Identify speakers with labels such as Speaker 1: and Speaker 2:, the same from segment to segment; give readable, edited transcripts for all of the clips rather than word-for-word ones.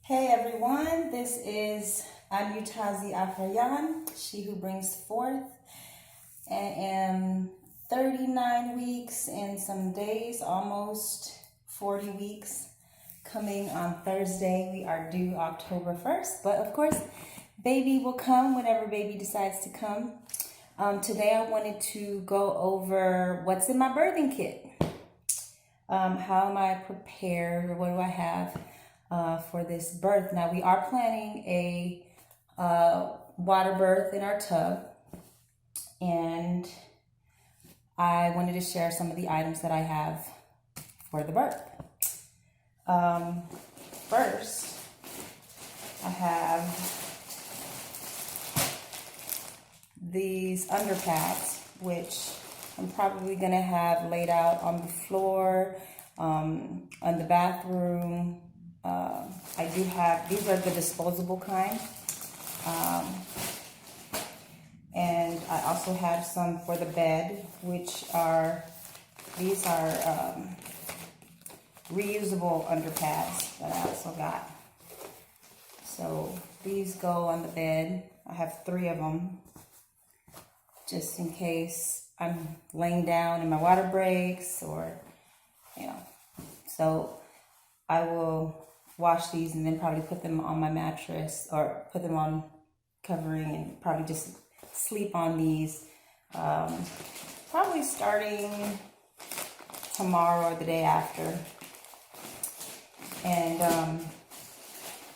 Speaker 1: Hey everyone, this is Anutazi Afrayan, she who brings forth. I am 39 weeks and some days, almost 40 weeks. Coming on Thursday, we are due October 1st, but of course, baby will come whenever baby decides to come. Today I wanted to go over what's in my birthing kit. How am I prepared, or what do I have for this birth? Now, we are planning a water birth in our tub, and I wanted to share some of the items that I have for the birth. First, I have these underpads, which I'm probably going to have laid out on the floor, on the bathroom. I do have, these are the disposable kind. And I also have some for the bed, which are, these are reusable underpads that I also got. So these go on the bed. I have 3 of them, just in case I'm laying down and my water breaks, or, so I will wash these and then probably put them on my mattress, or put them on covering, and probably just sleep on these, probably starting tomorrow or the day after. And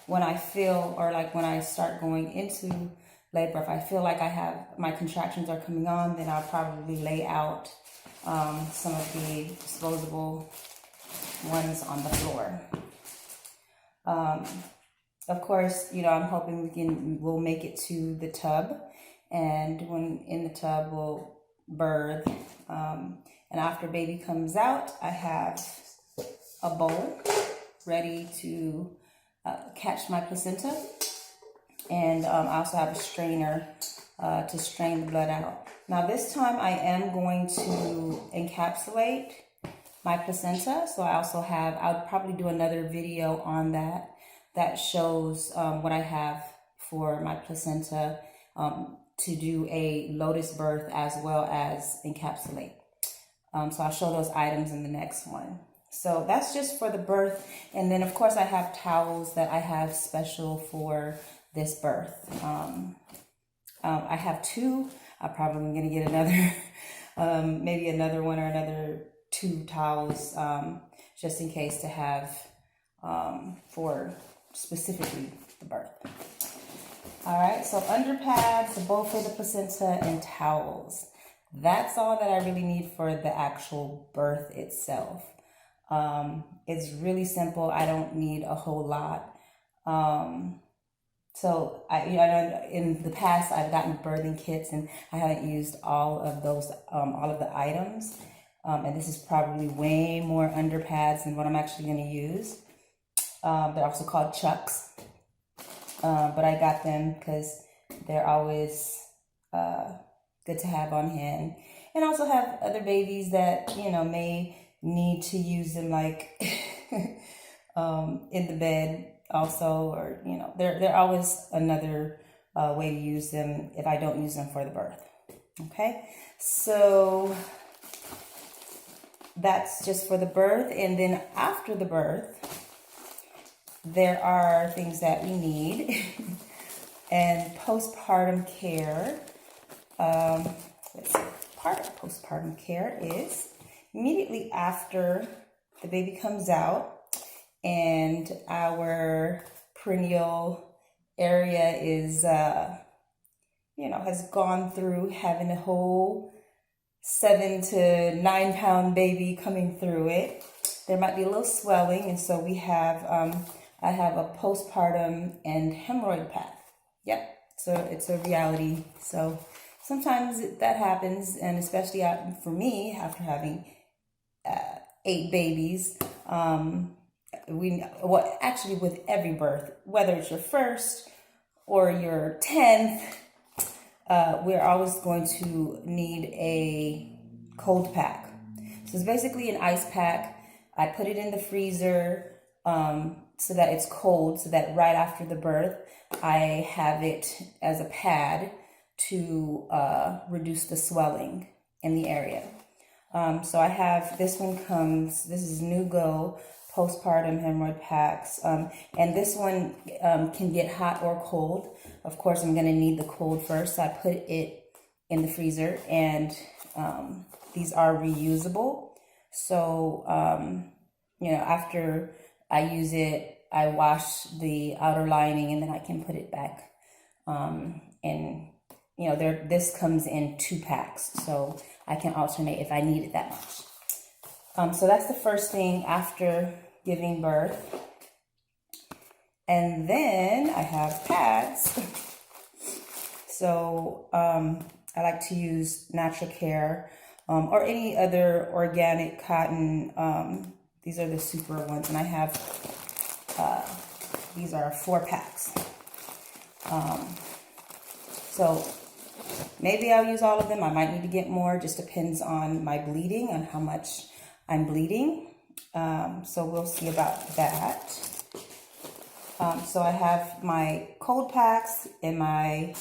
Speaker 1: when I feel, or like when I start going into labor, if I feel like my contractions are coming on, then I'll probably lay out some of the disposable ones on the floor. Of course, I'm hoping we'll make it to the tub, and when in the tub, we'll birth. And after baby comes out, I have a bowl ready to catch my placenta. And I also have a strainer to strain the blood out. Now this time I am going to encapsulate my placenta. So I also have, I'll probably do another video on that shows what I have for my placenta to do a lotus birth as well as encapsulate. So I'll show those items in the next one. So that's just for the birth. And then of course I have towels that I have special for this birth. I have 2. I'm probably going to get another, maybe another one or another 2 towels, just in case to have for specifically the birth. All right, so underpads, a bowl for the placenta, and towels. That's all that I really need for the actual birth itself. It's really simple. I don't need a whole lot. So in the past, I've gotten birthing kits, and I haven't used all of those, all of the items. And this is probably way more underpads than what I'm actually going to use. They're also called chucks. But I got them because they're always good to have on hand. And also have other babies that, may need to use them, like in the bed also, or they're always another way to use them if I don't use them for the birth. Okay, so that's just for the birth. And then after the birth, there are things that we need. And postpartum care, let's see, part of postpartum care is immediately after the baby comes out and our perineal area is, has gone through having a whole 7 to 9 pound baby coming through it. There might be a little swelling, and so we have, I have a postpartum and hemorrhoid path. Yep, so it's a reality. So sometimes that happens, and especially for me, after having 8 babies, actually with every birth, whether it's your first or your 10th, we're always going to need a cold pack. So it's basically an ice pack. I put it in the freezer so that it's cold, so that right after the birth, I have it as a pad to reduce the swelling in the area. So I have, this is New Go Postpartum Hemorrhoid Packs. And this one can get hot or cold. Of course, I'm going to need the cold first. So I put it in the freezer, and these are reusable. So, after I use it, I wash the outer lining, and then I can put it back. This comes in 2 packs, so I can alternate if I need it that much. So that's the first thing after giving birth. And then I have pads. So I like to use Natural Care or any other organic cotton. These are the super ones, and I have, these are 4 packs. So maybe I'll use all of them. I might need to get more. Just depends on my bleeding, on how much I'm bleeding. So we'll see about that. So I have my cold packs and my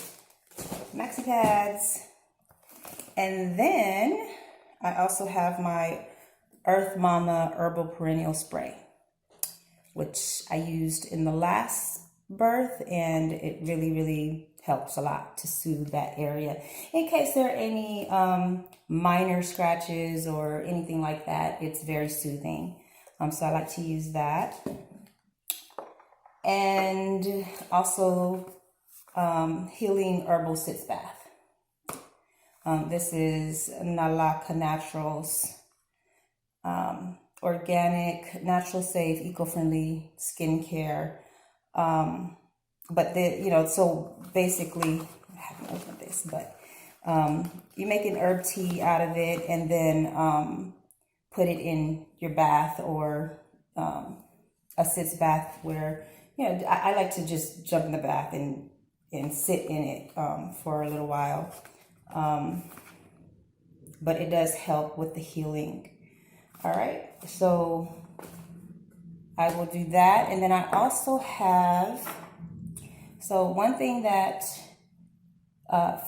Speaker 1: maxi pads. And then I also have my Earth Mama Herbal Perennial Spray, which I used in the last birth, and it really, really helps a lot to soothe that area. In case there are any minor scratches or anything like that, it's very soothing. So I like to use that. And also Healing Herbal Sitz Bath. This is Nalaka Naturals, organic, natural, safe, eco-friendly skincare. But so basically, I haven't opened this, but you make an herb tea out of it, and then put it in your bath, or a sitz bath where, I like to just jump in the bath and sit in it for a little while. But it does help with the healing. All right, so I will do that. And then I also have, so one thing that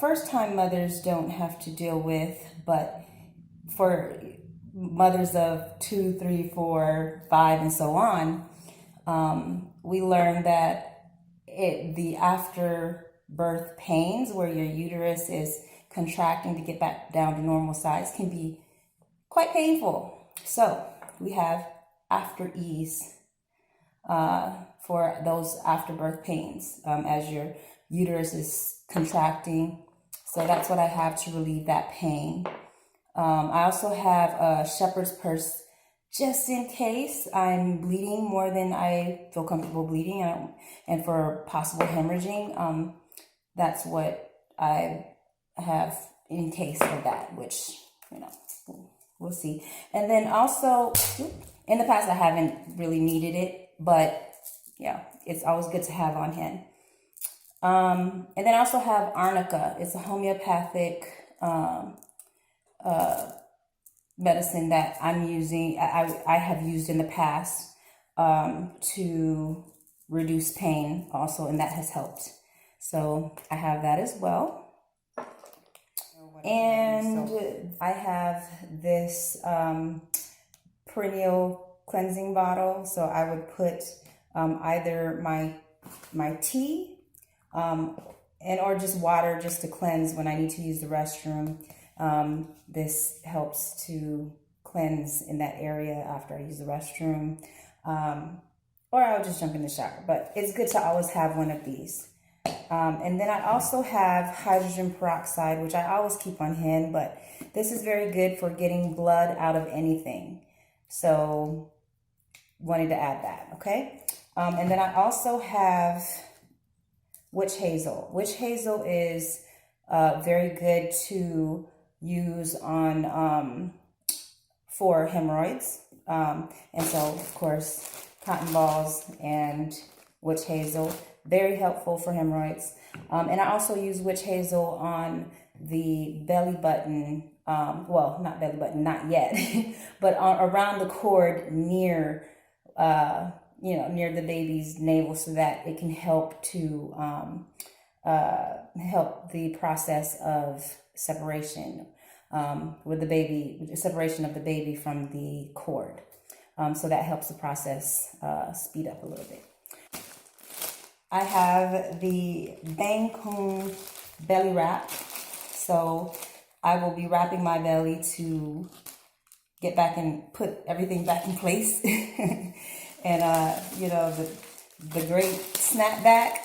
Speaker 1: first-time mothers don't have to deal with, but for mothers of 2, 3, 4, 5, and so on, we learned that the after birth pains, where your uterus is contracting to get back down to normal size, can be quite painful. So we have After Ease for those after birth pains as your uterus is contracting. So that's what I have to relieve that pain. I also have a shepherd's purse just in case I'm bleeding more than I feel comfortable bleeding, and for possible hemorrhaging. That's what I have in case of that, which, we'll see. And then also, in the past, I haven't really needed it, but yeah, it's always good to have on hand. And then I also have arnica. It's a homeopathic medicine that I'm using. I have used in the past to reduce pain also, and that has helped. So I have that as well. And I have this perennial cleansing bottle. So I would put either my tea and or just water, just to cleanse when I need to use the restroom. This helps to cleanse in that area after I use the restroom. Or I'll just jump in the shower. But it's good to always have one of these. And then I also have hydrogen peroxide, which I always keep on hand, but this is very good for getting blood out of anything. So wanted to add that, okay? And then I also have witch hazel. Witch hazel is very good to use on for hemorrhoids. And so, of course, cotton balls and witch hazel, very helpful for hemorrhoids. And I also use witch hazel on the belly button, well, not belly button, not yet, but around the cord near, near the baby's navel so that it can help to help the process of separation with the baby, separation of the baby from the cord. So that helps the process speed up a little bit. I have the Bang Cone belly wrap. So I will be wrapping my belly to get back and put everything back in place. And, the great snapback.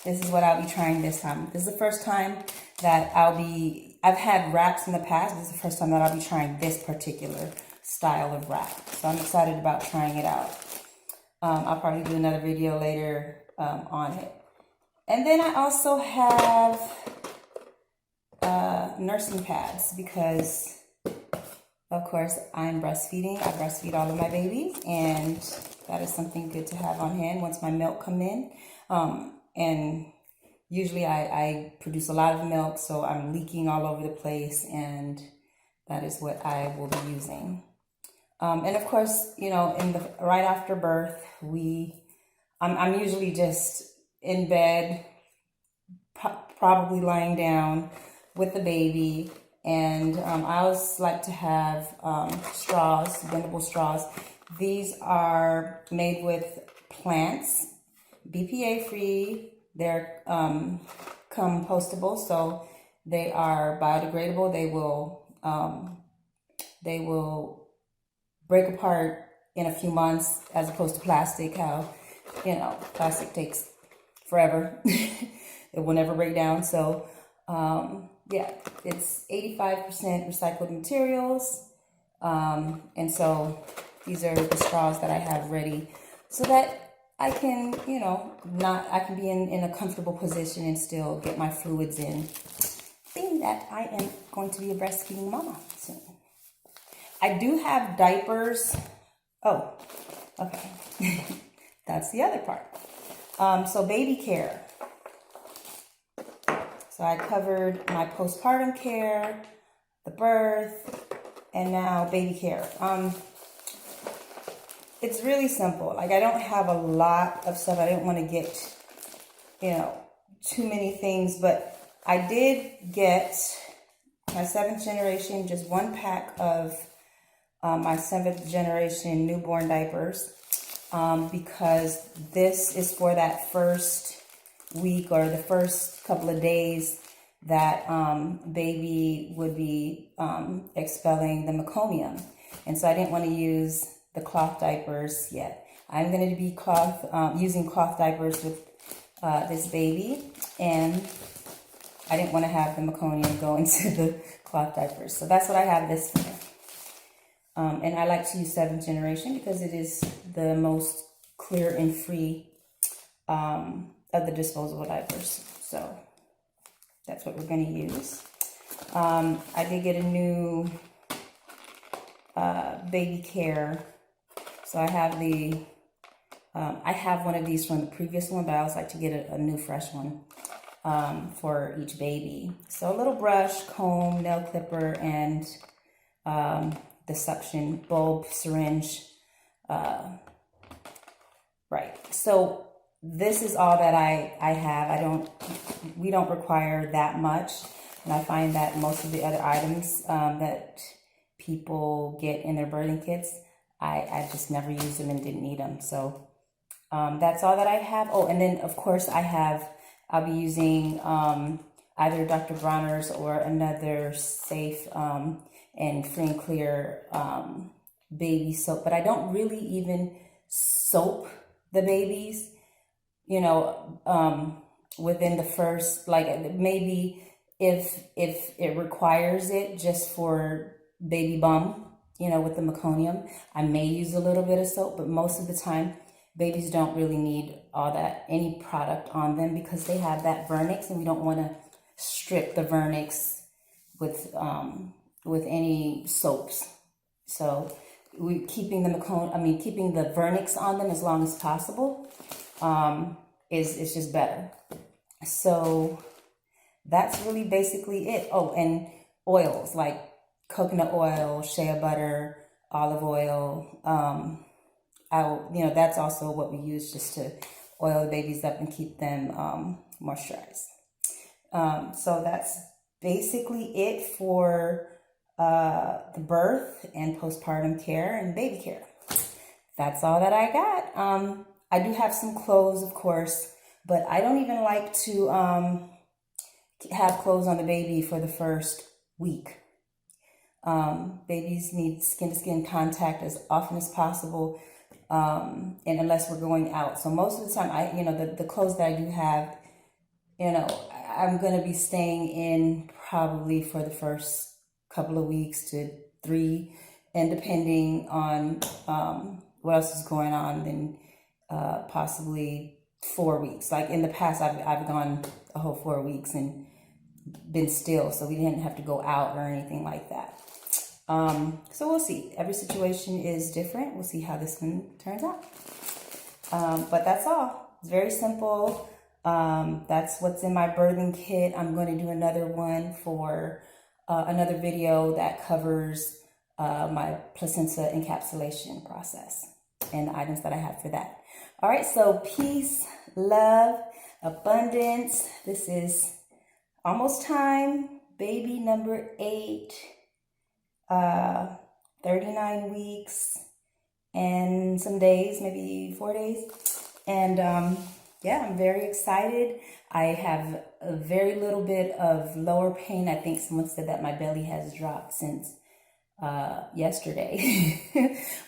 Speaker 1: This is what I'll be trying this time. This is the first time that I've had wraps in the past. This is the first time that I'll be trying this particular style of wrap. So I'm excited about trying it out. I'll probably do another video later on it. And then I also have nursing pads because, of course, I'm breastfeeding. I breastfeed all of my babies, and that is something good to have on hand once my milk come in. And usually I produce a lot of milk, so I'm leaking all over the place, and that is what I will be using. And of course, right after birth, I'm usually just in bed, probably lying down with the baby. And I always like to have straws, bendable straws. These are made with plants, BPA free. They're compostable, so they are biodegradable. They will break apart in a few months, as opposed to plastic. How plastic takes forever. It will never break down. So yeah, it's 85% recycled materials. And so these are the straws that I have ready so that I can, I can be in a comfortable position and still get my fluids in, being that I am going to be a breastfeeding mama soon. I do have diapers. Oh, okay. That's the other part. So baby care. So I covered my postpartum care, the birth, and now baby care. It's really simple. Like, I don't have a lot of stuff. I didn't want to get, too many things, but I did get my 7th generation, just one pack of my 7th generation newborn diapers, because this is for that first week or the first couple of days that baby would be expelling the meconium. And so I didn't want to use the cloth diapers yet. I'm going to be using cloth diapers with this baby, and I didn't want to have the meconium go into the cloth diapers. So that's what I have this for. And I like to use 7th generation because it is the most clear and free of the disposable diapers. So that's what we're going to use. I did get a new baby care. So I have I have one of these from the previous one, but I always like to get a new fresh one for each baby. So a little brush, comb, nail clipper, and the suction bulb syringe. Right. So this is all that I have. We don't require that much. And I find that most of the other items that people get in their birthing kits, I just never used them and didn't need them. So that's all that I have. Oh, and then of course I'll be using either Dr. Bronner's or another safe and free and clear baby soap. But I don't really even soap the babies, within the first, like, maybe if it requires it just for baby bum, with the meconium, I may use a little bit of soap, but most of the time babies don't really need any product on them because they have that vernix, and we don't want to strip the vernix with any soaps. So we keeping the vernix on them as long as possible is just better. So that's really basically it. Oh, and oils like coconut oil, shea butter, olive oil, that's also what we use just to oil the babies up and keep them moisturized. So that's basically it for the birth and postpartum care and baby care. That's all that I got. I do have some clothes, of course, but I don't even like to have clothes on the baby for the first week. Babies need skin-to-skin contact as often as possible, and unless we're going out. So most of the time, the clothes that I do have, I'm going to be staying in probably for the first couple of weeks to 3, and depending on what else is going on, then possibly 4 weeks. Like in the past, I've gone a whole 4 weeks and been still, so we didn't have to go out or anything like that. So we'll see. Every situation is different. We'll see how this one turns out. But that's all. It's very simple. That's what's in my birthing kit. I'm going to do another one for another video that covers my placenta encapsulation process and the items that I have for that. All right, so peace, love, abundance. This is almost time. Baby number 8, 39 weeks and some days, maybe 4 days. And yeah, I'm very excited. I have a very little bit of lower pain. I think someone said that my belly has dropped since yesterday,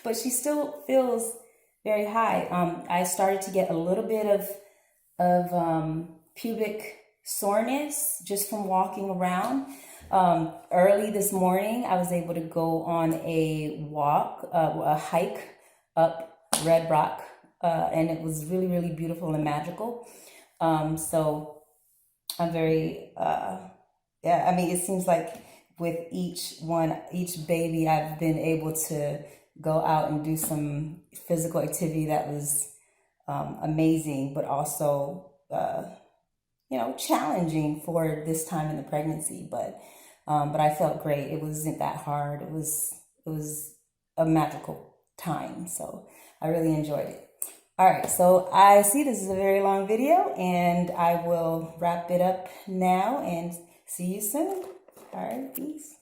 Speaker 1: but she still feels very high. I started to get a little bit of pubic soreness just from walking around. Early this morning, I was able to go on a walk, a hike up Red Rock, and it was really, really beautiful and magical. So I'm very, yeah, I mean, it seems like with each baby, I've been able to go out and do some physical activity that was amazing, but also, challenging for this time in the pregnancy. But I felt great. It wasn't that hard. It was a magical time. So I really enjoyed it. All right, so I see this is a very long video, and I will wrap it up now and see you soon. All right, peace.